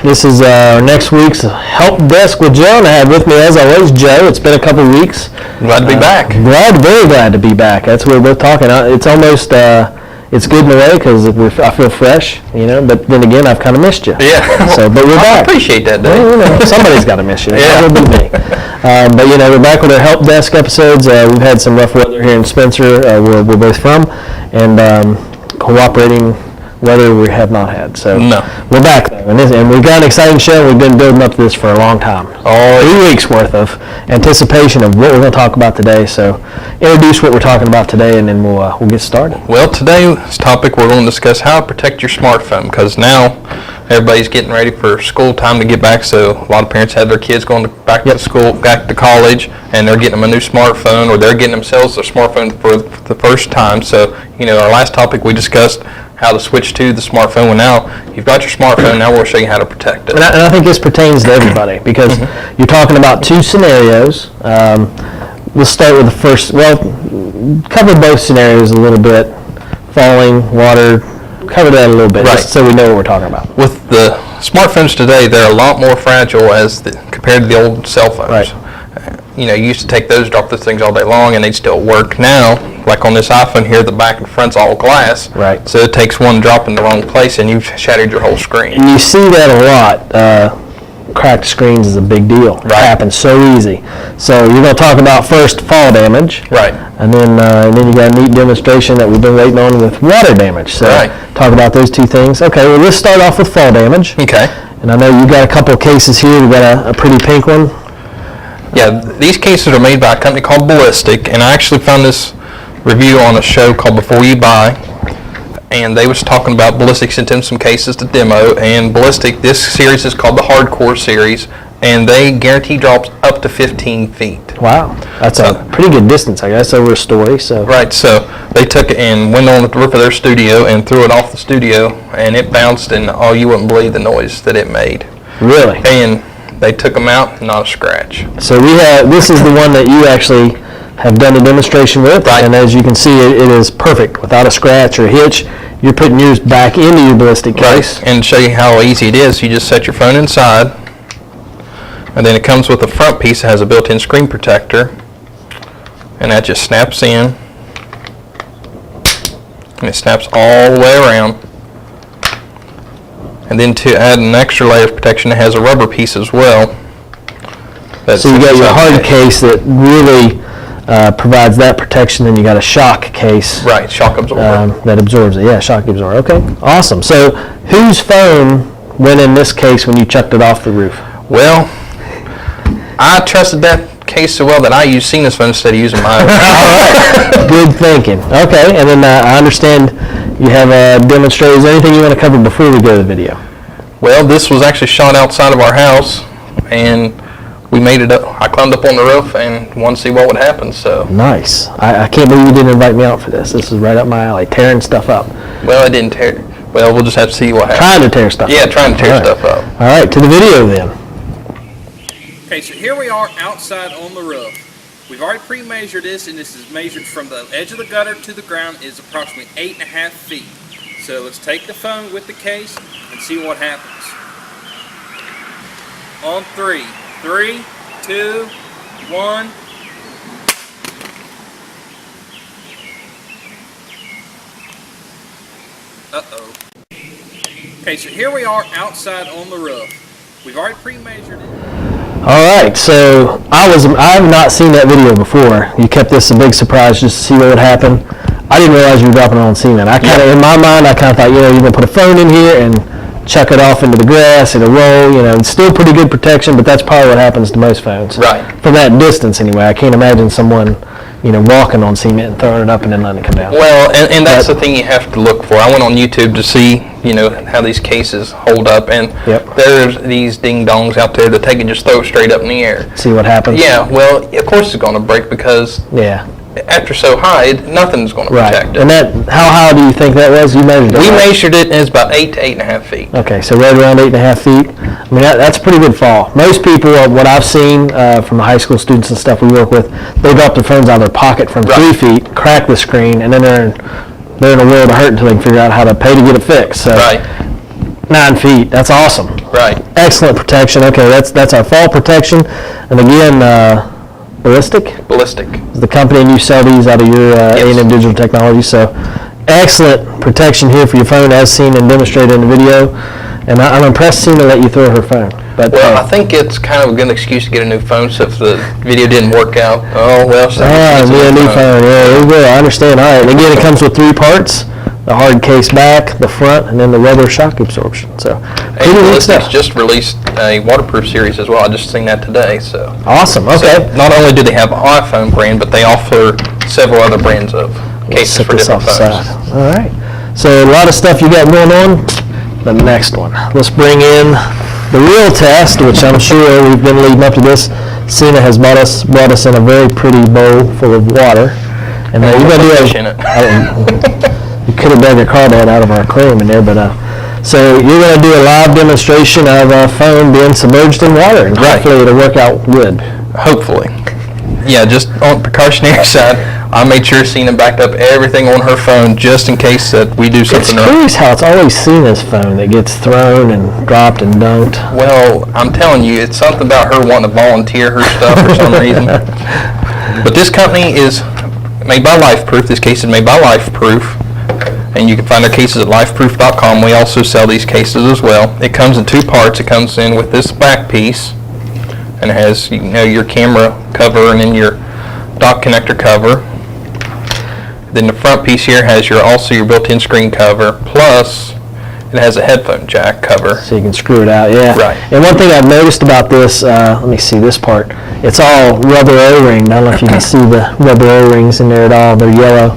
This is next week's Help Desk with Joe, and I have with me, as always, Joe. It's been a couple of weeks. Glad to be back. Very glad to be back. That's what we're both talking. It's almost, it's good in a way because I feel fresh, but then again, I've kind of missed you. Yeah. But we're back. I appreciate that, Dave. Well, somebody's got to miss you. Yeah. It would be me. But we're back with our Help Desk episodes. We've had some rough weather here in Spencer, where we're both from, and cooperating weather we have not had. So we're back though, and we've got an exciting show. We've been building up to this for a long time. 3 weeks worth of anticipation of what we're going to talk about today. So introduce what we're talking about today, and then we'll get started. Well, today's topic we're going to discuss how to protect your smartphone, because now everybody's getting ready for school time to get back. So a lot of parents have their kids going back to school, back to college, and they're getting them a new smartphone, or they're getting themselves a smartphone for the first time. So our last topic we discussed how to switch to the smartphone. Well, now you've got your smartphone. Now we'll show you how to protect it. And I think this pertains to everybody because you're talking about two scenarios. We'll start with the first. Well, cover both scenarios a little bit. Falling, water. Cover that a little bit, right, just so we know what we're talking about. With the smartphones today, they're a lot more fragile compared to the old cell phones. Right. You used to take those, drop those things all day long, and they'd still work. Now, like on this iPhone here, the back and front's all glass. Right. So it takes one drop in the wrong place, and you've shattered your whole screen. And you see that a lot. Cracked screens is a big deal. Right. It happens so easy. So you're going to talk about first fall damage. Right. And then you got a neat demonstration that we've been waiting on with water damage. So talk about those two things. Okay, well, let's start off with fall damage. Okay. And I know you got a couple of cases here. You got a pretty pink one. Yeah, these cases are made by a company called Ballistic, and I actually found this review on a show called Before You Buy, and they was talking about Ballistic sent them some cases to demo, and Ballistic, this series is called the Hardcore series, and they guarantee drops up to 15 feet. Wow, that's a pretty good distance, I guess, over a story. So right, so they took it and went on the roof of their studio and threw it off the studio, and it bounced, and you wouldn't believe the noise that it made. Really? And they took them out, not a scratch. So this is the one that you actually have done a demonstration with, right, and as you can see, it is perfect without a scratch or a hitch. You're putting yours back into your Ballistic case. Right, and to show you how easy it is, you just set your phone inside, and then it comes with a front piece that has a built-in screen protector, and that just snaps in, and it snaps all the way around. And then to add an extra layer of protection, it has a rubber piece as well. So you got your hard case that really provides that protection, then you got a shock case. Right, shock absorber. That absorbs it. Yeah, shock absorber. Okay, awesome. So whose phone went in this case when you chucked it off the roof? Well, I trusted that case so well that I used Cena's phone instead of using mine. All right, good thinking. Okay, and then I understand you have a demonstration. Is there anything you want to cover before we go to the video? Well, this was actually shot outside of our house, and we made it up. I climbed up on the roof and wanted to see what would happen. So nice. I can't believe you didn't invite me out for this. This is right up my alley, tearing stuff up. Well, it didn't tear. Well, we'll just have to see what happens. Trying to tear stuff up. Yeah, trying to tear stuff up. All right, to the video then. Okay, so here we are outside on the roof. We've already pre-measured this, and this is measured from the edge of the gutter to the ground is approximately 8.5 feet. So let's take the phone with the case and see what happens. On 3. 3, 2, 1. Uh-oh. Okay, so here we are outside on the roof. We've already pre-measured it. All right, so I have not seen that video before. You kept this a big surprise just to see what would happen. I didn't realize you were dropping it on Cena. In my mind, I kind of thought, you're going to put a phone in here and chuck it off into the grass, it'll roll, it's still pretty good protection, but that's probably what happens to most phones. Right. From that distance anyway. I can't imagine someone, walking on cement and throwing it up and then letting it come down. Well, and that's the thing you have to look for. I went on YouTube to see, how these cases hold up, and there's these ding-dongs out there that they can just throw it straight up in the air. See what happens? Yeah, well, of course it's going to break because after so high, nothing's going to protect it. And how high do you think that was? You measured it? We measured it, and it's about 8 to 8.5 feet. Okay, so right around 8.5 feet. I mean, that's a pretty good fall. Most people, what I've seen from the high school students and stuff we work with, they drop their phones out of their pocket from 3 feet, crack the screen, and then they're in a world of hurt until they can figure out how to pay to get it fixed. So 9 feet. That's awesome. Right. Excellent protection. Okay, that's our fall protection. And again, Ballistic Ballistic. is the company, and you sell these out of your A&M Digital Technology. So excellent protection here for your phone, as seen and demonstrated in the video. And I'm impressed seeing her let you throw her phone. But Well, I think it's kind of a good excuse to get a new phone, so if the video didn't work out, oh, well, so a new phone. Yeah, there you go. I understand. All right. And again, it comes with 3 parts: the hard case back, the front, and then the rubber shock absorption. So pretty And neat Ballistics stuff. just released a waterproof series as well. I just seen that today, so. Awesome. So Okay. not only do they have an iPhone brand, but they offer several other brands of cases Set for this different off the phones. side. All right. So a lot of stuff you got going on. The next one. Let's bring in the real test, which I'm sure we've been leading up to this. Cena has brought us in a very pretty bowl full of water. And you're going to do Fish in it. You could have dug a crawdad out of our aquarium in there, but so you're going to do a live demonstration of a phone being submerged in water, and Right. hopefully it'll work out good. Hopefully. Yeah, just on the precautionary side, I made sure Cena backed up everything on her phone just in case that we do It's something wrong. curious how it's always Cena's phone that gets thrown and dropped and dunked. Well, I'm telling you, it's something about her wanting to volunteer her stuff for some reason. But this company is made by LifeProof. This case is made by LifeProof. And you can find our cases at lifeproof.com. We also sell these cases as well. It comes in 2 parts. It comes in with this back piece, and it has your camera cover and then your dock connector cover. Then the front piece here has also your built-in screen cover, plus it has a headphone jack cover. So you can screw it out, yeah. Right. And one thing I've noticed about this, let me see this part. It's all rubber O-ring. I don't know if you can see the rubber O-rings in there at all. They're yellow.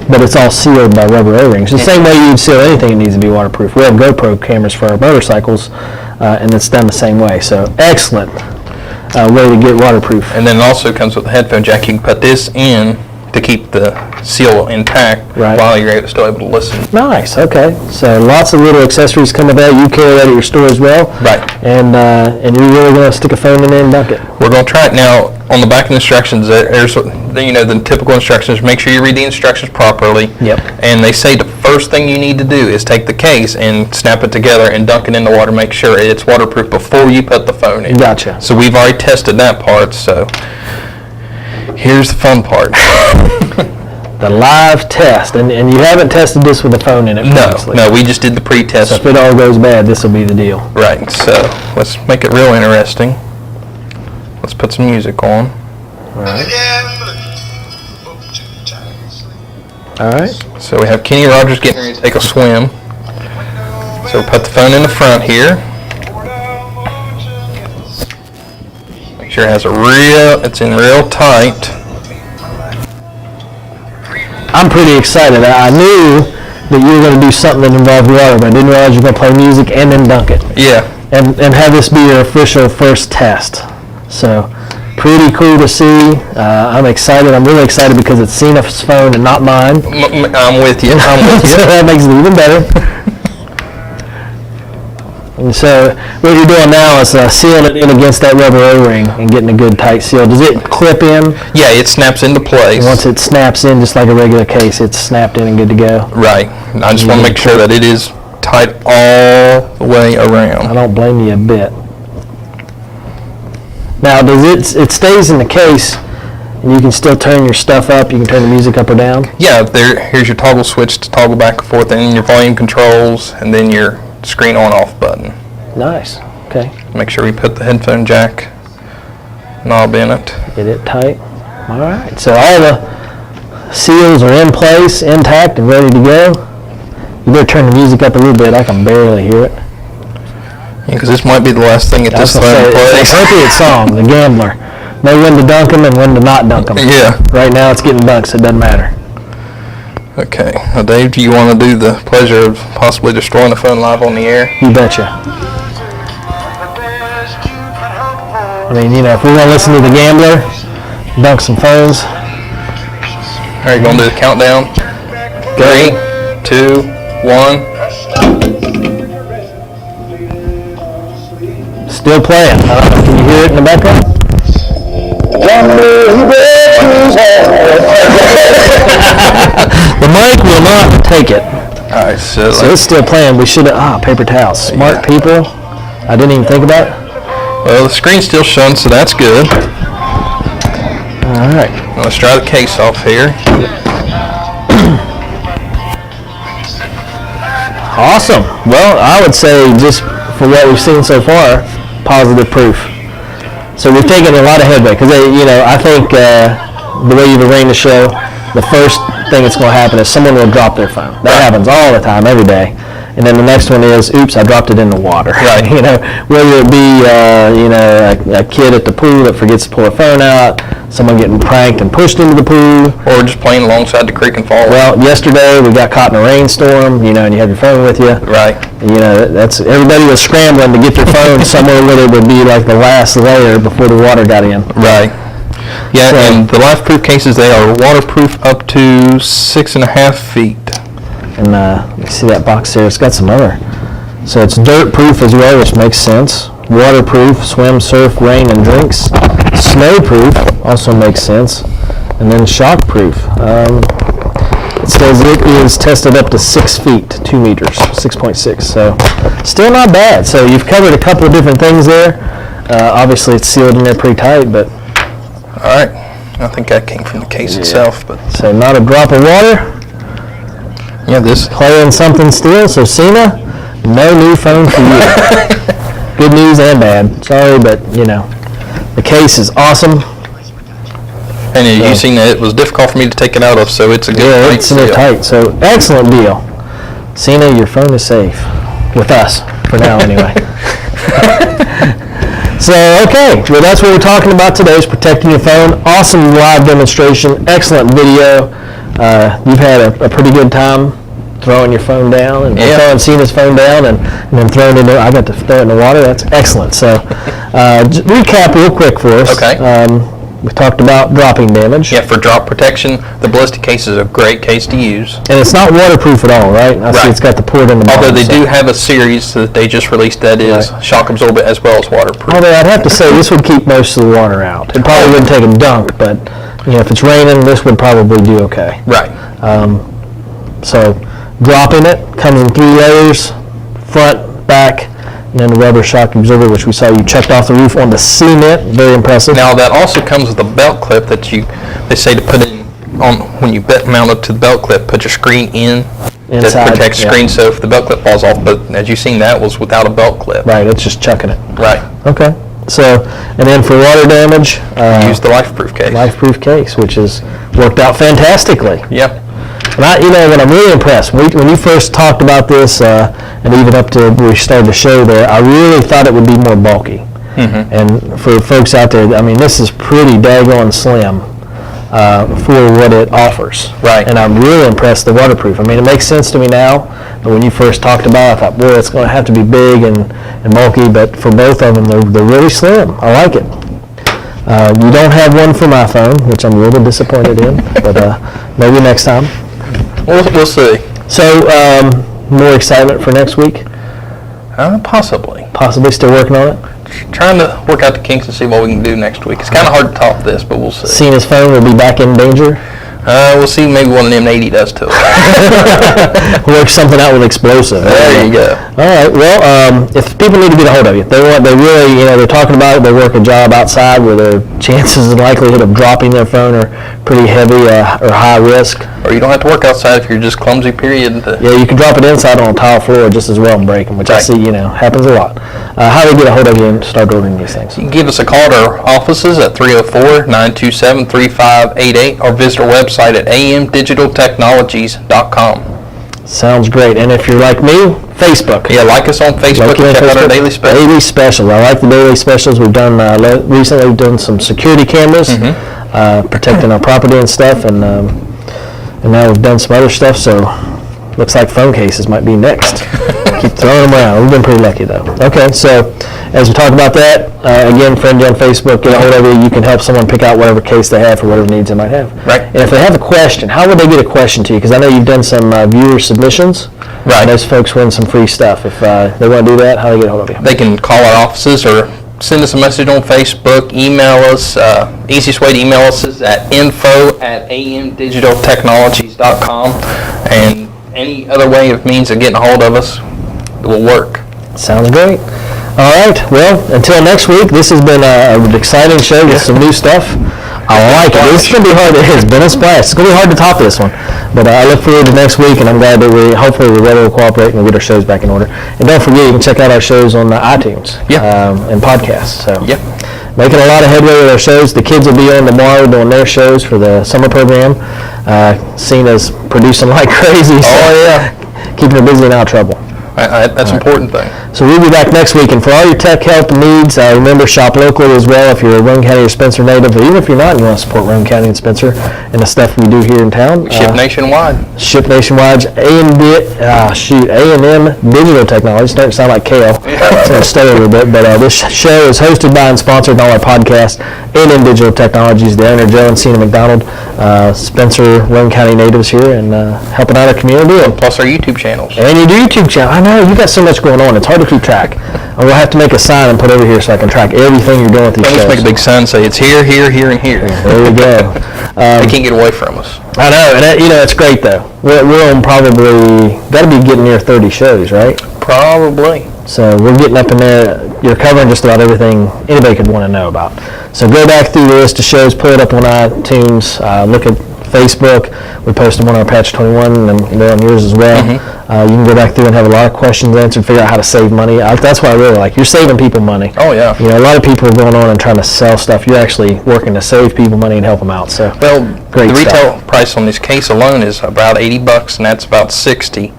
But it's all sealed by rubber O-rings. The same way you'd seal anything that needs to be waterproof. We have GoPro cameras for our motorcycles, and it's done the same way. So excellent way to get waterproof. And then it also comes with a headphone jack. You can put this in to keep the seal intact Right. while you're still able to listen. Nice, okay. So lots of little accessories come with that. You carry that at your store as well. Right. And you're really going to stick a phone in there and dunk it. We're going to try it now. On the back of the instructions, there's the typical instructions. Make sure you read the instructions properly. Yep. And they say the first thing you need to do is take the case and snap it together and dunk it in the water. Make sure it's waterproof before you put the phone in. Gotcha. So we've already tested that part. So here's the fun part. The live test. And you haven't tested this with a phone in it previously. No, we just did the So pre-test. if it all goes bad, this will be the deal. Right, so let's make it real interesting. Let's put some music on. All right. So we have Kenny Rogers getting ready to take a swim. So we'll put the phone in the front here. Make sure it has it's in real tight. I'm pretty excited. I knew that you were going to do something that involved water, but I didn't realize you were going to play music and then dunk it. Yeah. And have this be your official first test. So pretty cool to see. I'm excited. I'm really excited because it's Cena's phone and not mine. I'm with you. I'm with So you. that makes it even better. And so what you're doing now is sealing it in against that rubber O-ring and getting a good tight seal. Does it clip in? Yeah, it snaps into place. Once it snaps in, just like a regular case, it's snapped in and good to go. Right. I just want to make sure that it is tight all the way I around. don't blame you a bit. Now, it stays in the case, and you can still turn your stuff up. You can turn the music up or down. Yeah, here's your toggle switch to toggle back and forth, and then your volume controls, and then your screen on-off button. Nice. Okay. Make sure we put the headphone jack knob in it. Get it tight. All right. So all the seals are in place, intact, and ready to go. You better turn the music up a little bit. I can barely hear it. Because this might be the last thing that I was this gonna phone say, plays. it's an appropriate song, The Gambler. Know when to dunk them and when to not dunk them. Yeah. Right now it's getting dunked, so it doesn't matter. Okay. Now, Dave, do you want to do the pleasure of possibly destroying the phone live on the air? You betcha. I mean, if we want to listen to The Gambler, dunk some phones. All right, going to do the countdown. 3, 2, 1. Still playing. Can you hear it in the background? The mic will not take it. All right, so it's still playing. We should have, paper towels. Smart people. I didn't even think about it. well, the screen's still showing, so that's good. All right. Let's dry the case off here. Awesome. Well, I would say just for what we've seen so far, positive proof. So we've taken a lot of headway because, I think the way you've arranged the show, the first thing that's going to happen is someone will drop their phone. That happens all the time, every day. And then the next one is, oops, I dropped it in the water. Right. Whether it be, a kid at the pool that forgets to pull their phone out, someone getting pranked and pushed into the pool. Or just playing alongside the creek and fall. Well, yesterday we got caught in a rainstorm, and you had your phone with you. Right. That's everybody was scrambling to get their phone somewhere where it would be like the last layer before the water got in. Right. Yeah, So- and the life-proof cases, they are waterproof up to 6.5 feet. And you see that box there? It's got some other. So it's dirt-proof as well, which makes sense. Waterproof, swim, surf, rain, and drinks. Snowproof also makes sense. And then shockproof. It says it is tested up to 6 feet, 2 meters, 6.6. So still not bad. So you've covered a couple of different things there. Obviously, it's sealed in there pretty tight, but All right. I think that came from the case itself, but so not a drop of water. yeah, this. Playing something still. So Cena, no new phone for you. Good news and bad. Sorry, but the case is awesome. And you seen that it was difficult for me to take it out of, so it's a good Yeah, tight it's in there seal. tight. So excellent deal. Cena, your phone is safe with us for now, anyway. So okay, well that's what we're talking about today is protecting your phone. Awesome live demonstration, excellent video. You've had a pretty good time throwing your phone down and Yeah. throwing Cena's phone down and then throwing it in. I got to throw it in the water. That's excellent. So recap real quick for us. Okay. We talked about dropping damage. Yeah, for drop protection, the ballistic case is a great case to use. And it's not waterproof at all, right? I see Right. it's got the port in the bottom. Although they so- do have a series that they just released that is Right. shock absorbent as well as waterproof. Although I'd have to say this would keep most of the water out. It probably wouldn't take a dunk, but if it's raining, this would probably do okay. Right. So dropping it comes in 3 layers, front, back, and then the rubber shock absorber, which we saw you checked off the roof on the cement. Very impressive. Now that also comes with a belt clip that they say to put in on when you mount it to the belt clip. Put your screen in Inside, to protect the yeah. screen, so if the belt clip falls off. But as you've seen, that was without a belt clip. Right, it's just chucking it. Right. Okay. So, and then for water damage, Use the life-proof case. life-proof case, which has worked out fantastically. Yeah. And when I'm really impressed, when you first talked about this, and even up to where we started the show there, I really thought it would be more bulky. Mm-hmm. And for folks out there, this is pretty daggone slim for what it offers. Right. And I'm really impressed the waterproof. It makes sense to me now, but when you first talked about it, I thought, boy, it's going to have to be big and bulky, but for both of them, they're really slim. I like it. You don't have one for my phone, which I'm a little disappointed in, but maybe next time. We'll see. So, more excitement for next week? Possibly. Possibly still working on it? Trying to work out the kinks and see what we can do next week. It's kind of hard to top this, but we'll see. Cena's phone will be back in danger? We'll see maybe what an M80 does to it. Work something out with explosive. There you go. All right. Well, if people need to get a hold of you, they really, they're talking about it. They work a job outside where their chances and likelihood of dropping their phone are pretty heavy or high risk. Or you don't have to work outside if you're just clumsy, period. Yeah, you can drop it inside on a tile floor just as well and break them, which I Right. see, happens a lot. How do they get a hold of you and start ordering these things? You can give us a call at our offices at 304-927-3588 or visit our website at amdigitaltechnologies.com. Sounds great. And if you're like me, Facebook. Yeah, like us on Facebook Like you and on check out our Facebook. daily special. Daily specials. I like the daily specials. We've done recently. We've done some security cameras, protecting our property and stuff, and now we've done some other stuff. So looks like phone cases might be next. Keep throwing them around. We've been pretty lucky though. Okay, so as we talk about that, again, friend you on Facebook, get a hold of you. You can help someone pick out whatever case they have for whatever needs they might have. Right. And if they have a question, how would they get a question to you? Because I know you've done some viewer submissions. Right. Those folks win some free stuff. If they want to do that, how do they get a hold of you? They can call our offices or send us a message on Facebook, email us. Easiest way to email us is at info@amdigitaltechnologies.com. And any other way of means of getting a hold of us, it will work. Sounds great. All right. Well, until next week, this has been an exciting show with some new stuff. I like it. It's going to be hard. It's been a splash. It's going to be hard to top this one. But I look forward to next week, and I'm glad that hopefully we're ready to cooperate and get our shows back in order. And don't forget, you can check out our shows on iTunes and podcasts. So making a lot of headway with our shows. The kids will be on tomorrow doing their shows for the summer program. Seen as producing like crazy. So keeping her busy and out of trouble. That's an important thing. So we'll be back next week, and for all your tech help and needs, remember, shop locally as well if you're a Roane County or Spencer native, but even if you're not, and you want to support Roane County and Spencer and the stuff we do here in town. Ship nationwide. Ship nationwide. A&M Digital Technologies. Starting to sound like kale. It's going to stay a little bit, but this show is hosted by and sponsored by all our podcasts. A&M Digital Technologies, the owner, Joe and Cena McDonald, Spencer, Roane County natives here, and helping out our community. And plus our YouTube channels. And your YouTube channel. I know, you got so much going on. It's hard to keep track. And we'll have to make a sign and put over here so I can track everything you're doing with these shows. Let's make a big sign say it's here, here, here, and here. There we go. They can't get away from us. I know, and it's great though. We're on probably, got to be getting near 30 shows, right? Probably. So we're getting up in there. You're covering just about everything anybody could want to know about. So go back through the list of shows, pull it up on iTunes, look at Facebook. We post them on our Patch 21 and they're on yours as well. You can go back through and have a lot of questions answered, figure out how to save money. That's what I really like. You're saving people money. Oh, yeah. A lot of people are going on and trying to sell stuff. You're actually working to save people money and help them out. So, great the retail stuff. price on this case alone is about $80, and that's about $60.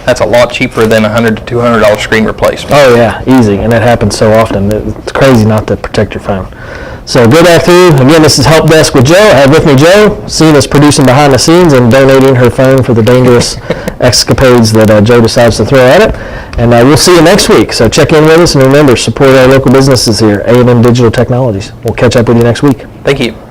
That's a lot cheaper than $100 to $200 screen replacement. Oh, yeah, easy. And that happens so often. It's crazy not to protect your phone. So go back through. Again, this is Help Desk with Joe. I have with me Joe. Cena's producing behind the scenes and donating her phone for the dangerous escapades that Joe decides to throw at it. And we'll see you next week. So check in with us, and remember, support our local businesses here, A&M Digital Technologies. We'll catch up with you next week. Thank you.